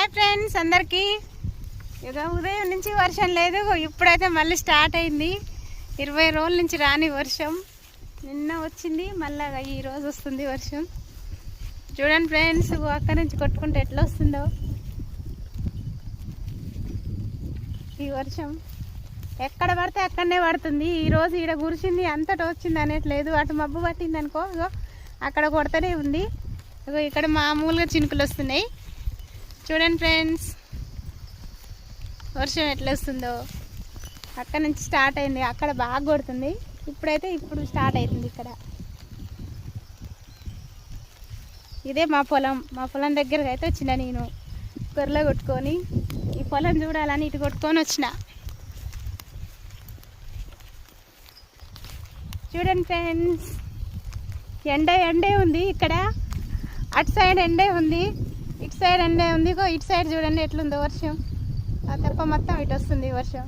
Hi friends అందరికీ. ఇక ఉదయం నుంచి వర్షం లేదు, ఇప్పుడైతే మళ్ళీ స్టార్ట్ అయింది. 20 రోజుల నుంచి రాని వర్షం. నిన్న వచ్చింది, మళ్ళీ ఈరోజు వస్తుంది వర్షం. చూడండి ఫ్రెండ్స్, అక్కడి నుంచి కొట్టుకుంటే ఎట్లా వస్తుందో ఈ వర్షం. ఎక్కడ పడితే అక్కడనే పడుతుంది. ఈరోజు ఈడ కురిసింది, అంతటా వచ్చింది అనేట్లేదు. అటు మబ్బు పట్టింది అనుకో, ఇగో అక్కడ కొడతనే ఉంది. ఇగో ఇక్కడ మామూలుగా చినుకులు వస్తున్నాయి. చూడండి ఫ్రెండ్స్, వర్షం ఎట్లా వస్తుందో. అక్కడ నుంచి స్టార్ట్ అయింది, అక్కడ బాగా కొడుతుంది. ఇప్పుడు స్టార్ట్ అవుతుంది ఇక్కడ. ఇదే మా పొలం దగ్గరకు అయితే వచ్చిన నేను. గొర్రెలు కొట్టుకొని ఈ పొలం చూడాలని ఇటు కొట్టుకొని వచ్చిన. చూడండి ఫ్రెండ్స్, ఎండే ఉంది ఇక్కడ. అటు సైడ్ ఎండే ఉంది, ఇటు సైడ్ ఎండే ఉంది. ఇటు సైడ్ చూడండి ఎట్లుందో వర్షం. ఆ తెప్ప మొత్తం ఇటు వస్తుంది వర్షం.